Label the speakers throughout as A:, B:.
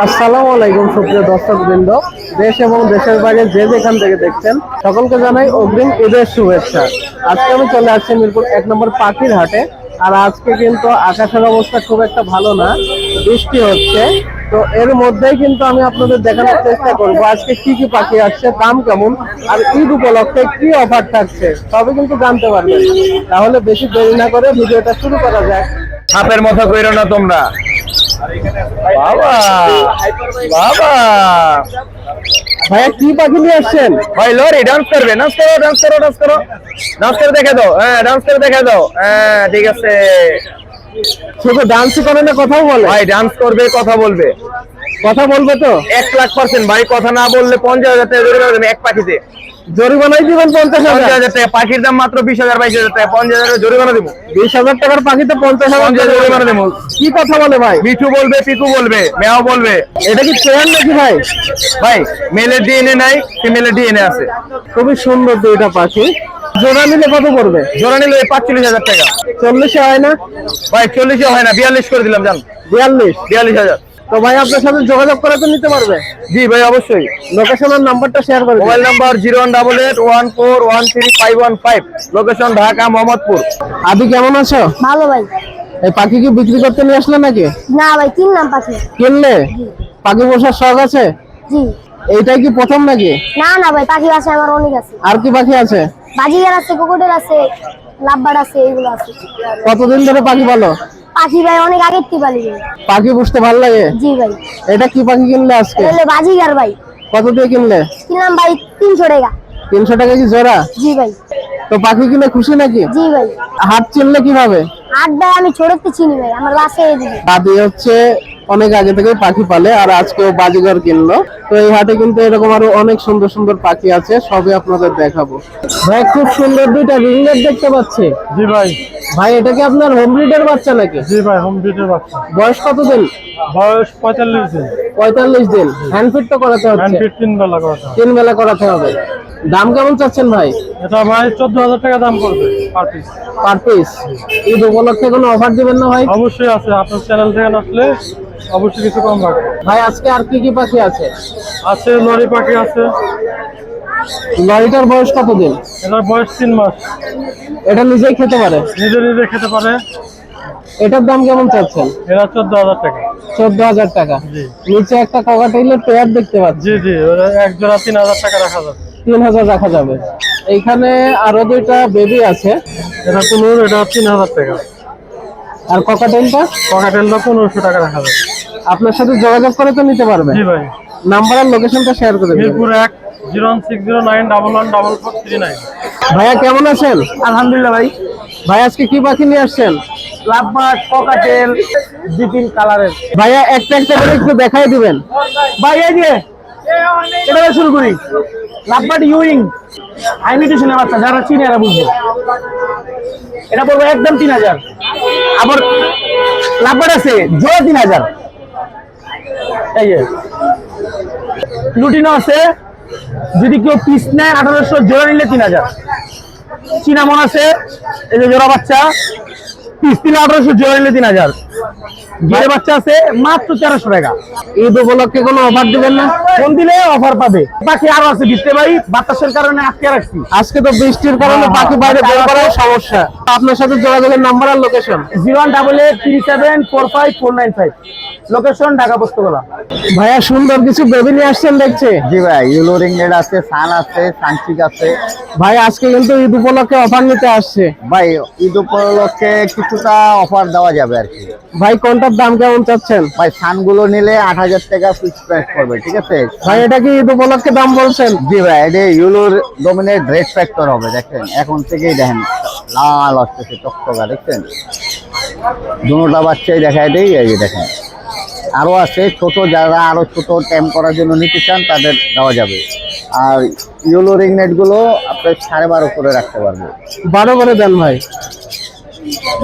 A: আসসালামু আলাইকুম সুপ্রিয় দর্শকবৃন্দ, দেশ এবং দেশের বাইরে যে যেখান থেকে দেখছেন সকলকে জানাই অগ্রিম ঈদের শুভেচ্ছা। আজকে আমি চলে আসছি মিরপুর 1 নম্বর পাখির হাটে। আর আজকে কিন্তু আকাশের অবস্থা খুব একটা ভালো না, বৃষ্টি হচ্ছে। তো এর মধ্যেই কিন্তু আমি আপনাদের দেখানোর চেষ্টা করবো আজকে কি কি পাখি আসছে, দাম কেমন, আর ঈদ উপলক্ষে কি অফার থাকছে সবই কিন্তু জানতে পারবেন। তাহলে বেশি দেরি না করে ভিডিওটা শুরু করা যাক।
B: সাপের মতো কইরো না তোমরা। বাবা বাবা
A: ভাইয়া কি পাখি নিয়ে আসছেন?
B: ভাই লরি ডান্স করবে, ডান্স করো ডান্স করো ডান্স করো, ডান্স করে দেখে দাও। হ্যাঁ ডান্স করে দেখে দাও। হ্যাঁ ঠিক আছে।
A: শুধু ডান্সই করে না, কথাও বলে?
B: ভাই ডান্স করবে, কথা বলবে।
A: কথা বলবে তো?
B: 1,00,000% ভাই, কথা না বললে 50,000 টাকা জরিমানা দেবেন। এক পাখিতে
A: জরিমানাই দিবেন 50,000
B: টাকা। পাখির দাম মাত্র 20,000 22,000 টাকা, 50,000 জরিমানা দিব।
A: 20,000 টাকার পাখিতে 50,000
B: জরিমানা দেবো।
A: কি কথা বলে ভাই?
B: মিঠু বলবে, পিকু বলবে, মেয়াও বলবে।
A: এটা কি ট্রেন নাকি ভাই?
B: ভাই মেলের ডিএনএ নাই, ফিমেলের ডিএনএ আছে।
A: খুবই সুন্দর দুইটা পাখি। জোড়া নিলে কত পড়বে?
B: জোড়া নিলে 45,000 টাকা।
A: 40 হয় না
B: ভাই? 40 হয় না, 42 করে দিলাম। জান
A: 42,000। তো ভাই আপনার সাথে যোগাযোগ করে তো নিতে পারবে?
B: জি ভাই অবশ্যই।
A: লোকেশন আর নাম্বারটা শেয়ার করে দিন।
B: Mobile number 0188141355, location Dhaka Mohammadpur.
A: আদি কেমন আছো?
C: ভালো ভাই।
A: এই পাখি কি বিক্রি করতে নিয়ে আসলে নাকি?
C: না ভাই, কিনলাম পাখি।
A: কিনলে? পাখি পোষার শখ আছে?
C: জি।
A: এইটাই কি প্রথম নাকি?
C: না না ভাই, পাখি আছে আমার অনেক আছে।
A: আর কি পাখি আছে?
C: বাজিগার আছে, কোকোটেল আছে, লাভবার্ড আছে, এগুলো আছে।
A: কতদিন ধরে পাখি পালো?
C: পাখি ভাই অনেক আগের থেকে পালি ভাই।
A: পাখি পুষতে ভালো লাগে?
C: জি ভাই।
A: এটা কি পাখি কিনলে আজকে?
C: এটা হলো বাজিগার ভাই।
A: কত দিয়ে কিনলে?
C: কিনলাম ভাই 300 টাকা।
A: 300 টাকা কি জোড়া?
C: জি ভাই।
A: তো পাখি কিনে খুশি নাকি?
C: জি ভাই।
A: হাট চিনলে কিভাবে?
C: হাট ভাই আমি ছোটতে চিনি ভাই, আমার বাসে এদিকে।
A: দাদি হচ্ছে অনেক আগে থেকে পাখি পালে, আর আজকেও বাজিঘর কিনলো। তো এই হাটে কিন্তু এরকম আরো অনেক সুন্দর সুন্দর পাখি আছে, সবই আপনাদের দেখাবো। ভাই খুব সুন্দর দুইটা রিংনেট দেখতে পাচ্ছি।
D: জি ভাই।
A: ভাই এটা কি আপনার হোম ব্রিডের বাচ্চা নাকি?
D: জি ভাই, হোম ব্রিডের বাচ্চা।
A: বয়স কত দিন?
D: বয়স 45 দিন।
A: 45 দিন। হ্যান্ড ফিট তো করাতে হচ্ছে?
D: হ্যান্ড ফিট 3 বেলা করাতে হবে।
A: 3 বেলা করাতে হবে। দাম কেমন চাচ্ছেন ভাই?
D: এটা ভাই 14,000 টাকা দাম পড়বে per piece.
A: Per piece? Eid উপলক্ষে কোনো অফার দিবেন না ভাই?
D: অবশ্যই আছে, আপনার চ্যানেল থেকে আসলে অবশ্যই কিছু কম রাখবে।
A: ভাই আজকে আর কি কি পাখি আছে?
D: আছে লরি পাখি আছে।
A: লরিটার বয়স কত দিন?
D: এটার বয়স 3 মাস।
A: এটা নিজেই খেতে পারে?
D: নিজে নিজে খেতে পারে।
A: এটার দাম কেমন চাচ্ছেন?
D: এরা 14,000 টাকা।
A: 14,000 টাকা।
D: জি।
A: নিচে একটা ককাটেইলের পেয়ার দেখতে পাচ্ছি।
D: জি জি, ওরা এক জোড়া 3,000 টাকা রাখা যাবে।
A: 3,000 রাখা যাবে। এইখানে আরো দুইটা বেবি আছে।
D: এটা কোনোর, এটা 3,000 টাকা।
A: আর ককাটেইলটা?
D: ককাটেলটা 1500 টাকা রাখা যাবে।
A: আপনার সাথে যোগাযোগ করে তো নিতে পারবে?
D: জি ভাই।
A: নাম্বার আর লোকেশনটা শেয়ার করে দিন।
D: মিরপুর 1 01609114439।
A: ভাইয়া কেমন আছেন?
B: আলহামদুলিল্লাহ ভাই।
A: ভাই আজকে কি পাখি নিয়ে আসছেন?
B: লাভবার্ড, ককাটেল, দুই-তিন কালারের।
A: ভাইয়া একটা একটা করে একটু দেখাই দিবেন।
B: ভাই এই যে এটা দিয়ে শুরু করি। লাভবার্ড ইউইং হাইমিটেশনের বাচ্চা, যারা চিনে এরা বুঝবে। এটা পড়বে একদম 3,000। আবার লাভবার্ড আছে জোড়া 3,000। এই যে লুটিনো আছে, যদি কেউ পিস নেয় 1800, জোড়া নিলে 3,000। চিনামন আছে, এই যে জোড়া বাচ্চা, পিস নিলে 1800, জোড়া নিলে 3,000। গিয়ে বাচ্চা আছে মাত্র 1300 টাকা।
A: ঈদ উপলক্ষে কোনো অফার দিবেন না?
B: ফোন দিলে অফার পাবে। বাকি আরো আছে দিতে ভাই, বাতাসের কারণে আটকে রাখছি।
A: আজকে তো বৃষ্টির কারণে পাখি বাইরে বের করার সমস্যা। আপনার সাথে যোগাযোগের নাম্বার আর লোকেশন?
B: 0188374495, লোকেশন ঢাকা পোস্তগোলা।
A: ভাইয়া সুন্দর কিছু বেবি নিয়ে আসছেন দেখছে।
E: জি ভাই, ইউলো রিংনেট আছে, সান আছে, সানচিক আছে।
A: ভাই আজকে কিন্তু ঈদ উপলক্ষে অফার নিতে আসছে।
E: ভাই ঈদ উপলক্ষে কিছুটা অফার দেওয়া যাবে আর কি।
A: ভাই কোনটার দাম কেমন চাচ্ছেন?
E: ভাই সানগুলো নিলে 8,000 টাকা ফিক্স প্রাইস পড়বে, ঠিক আছে?
A: ভাই এটা কি ঈদ উপলক্ষে দাম বলছেন?
E: জি ভাই, এটা ইউলোর ডোমিনেট রেড ফ্যাক্টর হবে। দেখেন এখন থেকেই দেখেন লাল আসতেছে টকটকা, দেখছেন? দুটোটা বাচ্চাই দেখায় দেই, এই যে দেখেন। আরো আছে ছোট, যারা আরো ছোট ট্যাম করার জন্য নিতে চান তাদের দেওয়া যাবে। আর ইউলো রিংনেট গুলো আপনার 12.5 করে রাখতে পারবো।
A: 12 করে দেন ভাই।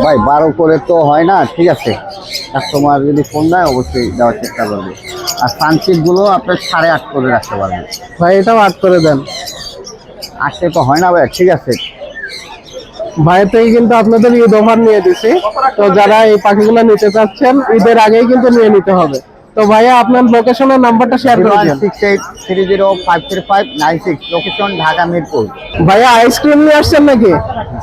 E: ভাই 12 করে তো হয় না, ঠিক আছে? কাস্টমার যদি ফোন দেয় অবশ্যই দেওয়ার চেষ্টা করবে। আর সানচিক গুলো আপনার 8.5 করে রাখতে পারবে।
A: ভাই এটাও 8 করে দেন।
E: 8 তো হয় না ভাই, ঠিক আছে?
A: ভাইয়ের থেকে কিন্তু আপনাদের ঈদ অফার নিয়ে দিছি। তো যারা এই পাখিগুলো নিতে চাচ্ছেন ঈদের আগেই কিন্তু নিয়ে নিতে হবে। তো ভাইয়া আপনার লোকেশনের নাম্বারটা শেয়ার করে দিন।
E: 01683053596, লোকেশন ঢাকা মিরপুর।
A: ভাইয়া আইসক্রিম নিয়ে আসছেন নাকি?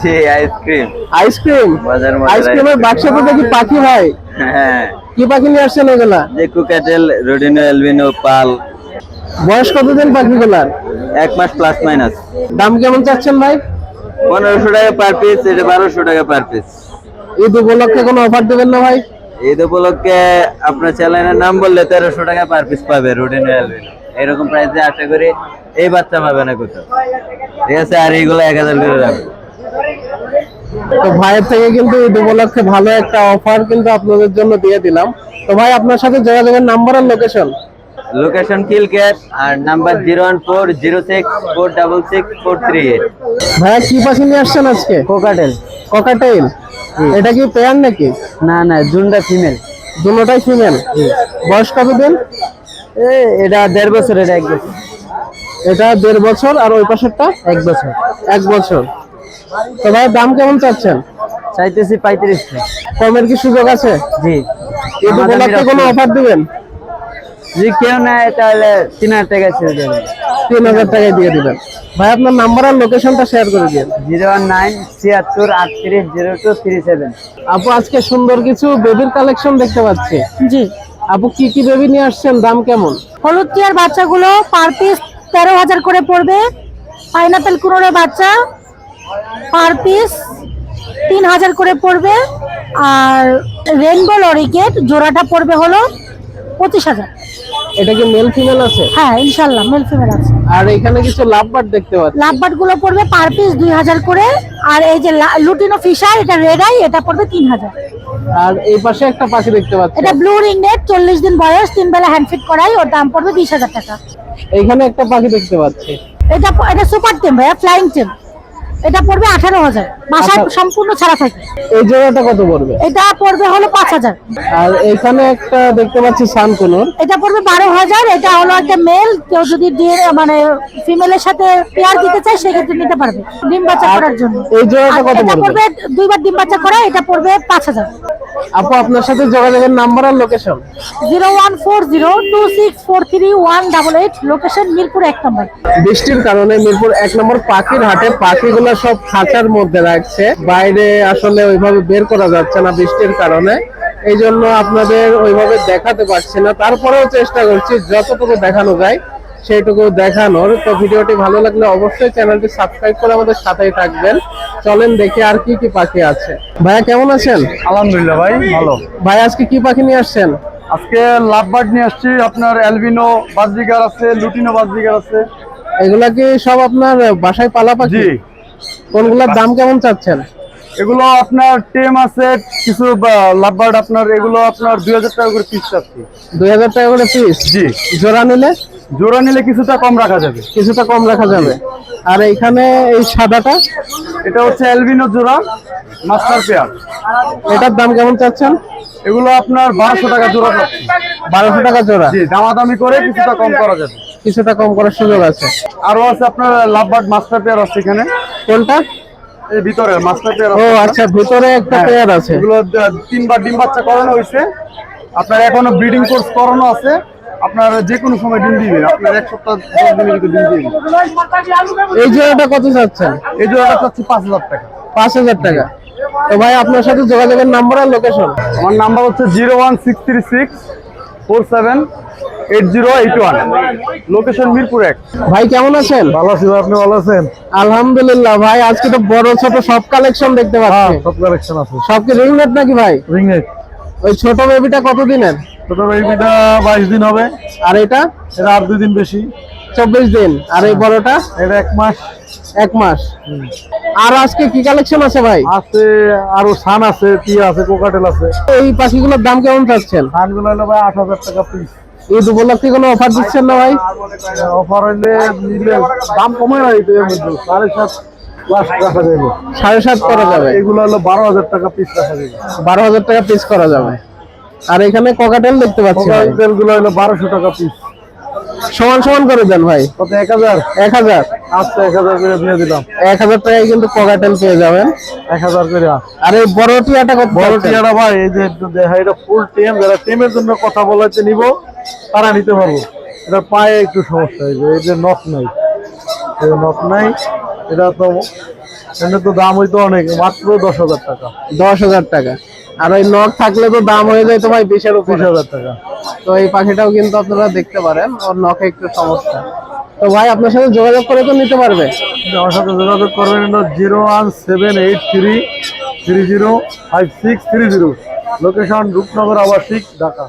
F: জি আইসক্রিম
A: আইসক্রিম,
F: বাজার মধ্যে
A: আইসক্রিমের বাক্সে তো দেখি পাখি ভাই,
F: হ্যাঁ
A: কি পাখি নিয়ে আসছেন এগুলা?
F: যে কুকাটেল রোডিনো এলবিনো পাল
A: বয়স কতদিন পাখিগুলার?
F: 1 মাস প্লাস মাইনাস।
A: দাম কেমন চাচ্ছেন ভাই?
F: 1500 টাকা পার পিস, এটা 1200 টাকা পার পিস।
A: ঈদ উপলক্ষে কোনো অফার দেবেন না ভাই?
F: ঈদ উপলক্ষে আপনার চ্যানেলের নাম বললে 1300 টাকা পার পিস পাবে রোডিনো এলবিনো। এরকম প্রাইসে আশা করি এই বাচ্চা পাবে না কোথাও, ঠিক আছে? আর এইগুলো 1000 করে রাখবে।
A: তো ভাইয়ের থেকে কিন্তু ঈদ উপলক্ষে ভালো একটা অফার কিন্তু আপনাদের জন্য দিয়ে দিলাম। তো ভাই আপনার সাথে যোগাযোগের নাম্বার আর লোকেশন?
F: লোকেশন কিলক্যাট আর নাম্বার 01406466438।
A: ভাইয়া কি পাখি নিয়ে আসছেন আজকে?
B: কোকাটেল।
A: ককাটেল, এটা কি পেয়ার নাকি?
B: না না, জুনটা ফিমেল।
A: দুটোটাই ফিমেল। বয়স কতদিন?
B: এটা 1.5 বছর, এটা 1 বছর।
A: এটা 1.5 বছর আর ওই পাশেরটা
B: 1 বছর।
A: 1 বছর। তো ভাই দাম কেমন চাচ্ছেন?
B: চাইতেছি 35 টাকা।
A: কমের কি সুযোগ আছে?
B: জি।
A: ঈদ উপলক্ষে কোনো অফার দিবেন?
B: যদি কেউ নেয় তাহলে 3000 টাকা ছেড়ে দেবেন।
A: 3000 টাকায় দিয়ে দিবেন। ভাই আপনার নাম্বার আর লোকেশনটা শেয়ার করে দিন।
B: 01976380237।
A: আপু আজকে সুন্দর কিছু বেবির কালেকশন দেখতে পাচ্ছি।
C: জি।
A: আপু কি কি বেবি নিয়ে আসছেন, দাম কেমন?
C: হলুদ টিয়ার বাচ্চাগুলো পার পিস 13,000 করে পড়বে। পাইনাপেল কুনোরের বাচ্চা পার পিস 3,000 করে পড়বে। আর রেইনবো লরিকেট জোড়াটা পড়বে হলো 25,000।
A: এটা কি মেল ফিমেল আছে?
C: হ্যাঁ ইনশাল্লাহ মেল ফিমেল আছে।
A: আর এখানে কিছু লাভবার্ড দেখতে পাচ্ছি।
C: লাভবার্ড গুলো পড়বে পার পিস 2,000 করে। আর এই যে লুটিনো ফিশার, এটা রেড আই, এটা পড়বে 3,000।
A: আর এই পাশে একটা পাখি দেখতে পাচ্ছি।
C: এটা ব্লু রিংনেট, 40 দিন বয়স, 3 বেলা হ্যান্ড ফিট করাই, ওর দাম পড়বে 20,000 টাকা।
A: এখানে একটা পাখি দেখতে পাচ্ছি।
C: এটা সুপার টেম ভাইয়া, ফ্লাইং টেম। এটা পড়বে 18,000, বাসায় সম্পূর্ণ ছাড়া থাকে।
A: এই জোড়াটা কত পড়বে?
C: এটা পড়বে হলো 5,000।
A: আর এখানে একটা দেখতে পাচ্ছি সানকুনুর।
C: এটা পড়বে 12,000। এটা হলো একটা মেল, কেউ যদি মানে ফিমেলের সাথে পেয়ার দিতে চায় সেক্ষেত্রে নিতে পারবে ডিম বাচ্চা
A: আর
C: করার জন্য।
A: এই জোড়াটা
C: আর
A: কত
C: এটা
A: পড়বে?
C: পড়বে 2 বার ডিম বাচ্চা করা, এটা পড়বে 5,000।
A: আপু আপনার সাথে যোগাযোগের নাম্বার আর লোকেশন?
C: 01402643188, লোকেশন মিরপুর 1 নম্বর।
A: বৃষ্টির কারণে মিরপুর 1 নম্বর পাখির হাটে পাখিগুলো সব খাঁচার মধ্যে রাখছে, বাইরে আসলে ওইভাবে বের করা যাচ্ছে না বৃষ্টির কারণে। এই জন্য আপনাদের ওইভাবে দেখাতে পারছি না, তারপরেও চেষ্টা করছি যতটুকু দেখানো যায় সেইটুকু দেখানোর। তো ভিডিওটি ভালো লাগলে অবশ্যই চ্যানেলটি সাবস্ক্রাইব করে আমাদের সাথেই থাকবেন। চলেন দেখি আর কি কি পাখি আছে। ভাইয়া কেমন আছেন?
D: আলহামদুলিল্লাহ ভাই ভালো।
A: ভাই আজকে কি পাখি নিয়ে আসছেন?
D: আজকে লাভবার্ড নিয়ে আসছি, আপনার অ্যালবিনো বাজরিগার আছে, লুটিনো বাজরিগার আছে।
A: এগুলা কি সব আপনার বাসায় পালা পাখি?
D: জি।
A: কোনগুলোর দাম কেমন চাচ্ছেন?
D: এগুলো আপনার টেম আছে, কিছু লাভবার্ড আপনার এগুলো আপনার 2000 টাকা করে পিস চাচ্ছি।
A: 2000 টাকা করে পিস?
D: জি।
A: জোড়া নিলে?
D: জোড়া নিলে কিছুটা কম রাখা যাবে।
A: কিছুটা কম রাখা যাবে। আর এইখানে এই সাদাটা,
D: এটা হচ্ছে অ্যালবিনো জোড়া, মাস্টার পেয়ার।
A: এটার দাম কেমন চাচ্ছেন?
D: এগুলো আপনার 1200 টাকা জোড়া পাচ্ছি।
A: 1200 টাকা জোড়া?
D: জি, দামাদামি করে কিছুটা কম করা যাবে।
A: কিছুটা কম করার সুযোগ আছে।
D: আরো আছে আপনার লাভবার্ড মাস্টার পেয়ার আছে এখানে,
A: কোনটা?
D: এই ভিতরে মাস্টার পেয়ার
A: ও
D: আছে।
A: আচ্ছা, ভিতরে একটা
D: হ্যাঁ,
A: পেয়ার আছে।
D: এগুলো 3 বার ডিম বাচ্চা করানো হয়েছে। আপনার এখনো ব্রিডিং কোর্স করানো আছে। আপনার যে কোনো সময় ডিম দিবে, আপনার 1 সপ্তাহ 10 দিনের ভিতরে ডিম দিবে।
A: এই জোড়াটা কত চাচ্ছেন?
D: এই জোড়াটা চাচ্ছি 5,000 টাকা।
A: 5000 টাকা। তো ভাই আপনার সাথে যোগাযোগের নাম্বার আর লোকেশন?
D: আমার নাম্বার হচ্ছে 01636478081, লোকেশন মিরপুর 1।
A: ভাই কেমন আছেন?
D: ভালো আছি ভাই, আপনি ভালো আছেন?
A: আলহামদুলিল্লাহ ভাই, আজকে তো বড় ছোট সব কালেকশন দেখতে পাচ্ছি।
D: সব কালেকশন আছে।
A: সব কি রিংনেট নাকি ভাই?
D: রিংনেট।
A: ওই ছোট বেবিটা কত দিনের?
D: ছোট বেবিটা 22 দিন হবে।
A: আর এটা?
D: এটা আর 2 দিন বেশি,
A: 24 দিন। আর এই বড়টা?
D: এটা 1 মাস।
A: 1 মাস। আর আজকে কি কালেকশন আছে ভাই?
D: আছে আরো সান আছে, টিয়া আছে, কোকাটেল আছে।
A: এই পাখিগুলোর দাম কেমন চাচ্ছেন?
D: সানগুলো হলো ভাই 8000 টাকা পিস।
A: ঈদ উপলক্ষে কোনো অফার দিচ্ছেন না ভাই?
D: অফার হইলে নিলে দাম কমে না, এর মধ্যে 7.5 লাখ রাখা যাবে।
A: 7.5 করা যাবে।
D: এগুলো হলো 12,000 টাকা পিস রাখা যাবে।
A: 12,000 টাকা পিস করা যাবে। আর এখানে ককাটেল দেখতে পাচ্ছি ভাই।
D: কোকাটেল গুলো হলো 1200 টাকা পিস।
A: সমান সমান করে দেন ভাই।
D: কত 1000?
A: 1000।
D: আচ্ছা 1000 করে দিয়ে দিলাম।
A: 1000 টাকায় কিন্তু ককাটেল পেয়ে যাবেন।
D: 1000 করে।
A: আর এই বড় টিয়াটা কত?
D: বড় টিয়াটা ভাই এই যে একটু দেখা, এটা ফুল টেম, যারা টেমের জন্য কথা বলাতে নিব তারা নিতে পারবো। এটা পায়ে একটু সমস্যা, এই যে নখ নাই, এই নখ নাই, এটা তো এমনি তো দাম হইতো অনেক, মাত্র 10,000 টাকা।
A: 10,000 টাকা। আর ওই নখ থাকলে তো দাম হয়ে যায় তো ভাই 20-এর উপরে।
D: 20,000 টাকা।
A: তো এই পাখিটাও কিন্তু আপনারা দেখতে পারেন, ওর নখে একটু সমস্যা। তো ভাই আপনার সাথে যোগাযোগ করে তো নিতে পারবে।
D: আমার সাথে যোগাযোগ করবেন 01783305630, লোকেশন রূপনগর আবাসিক, ঢাকা।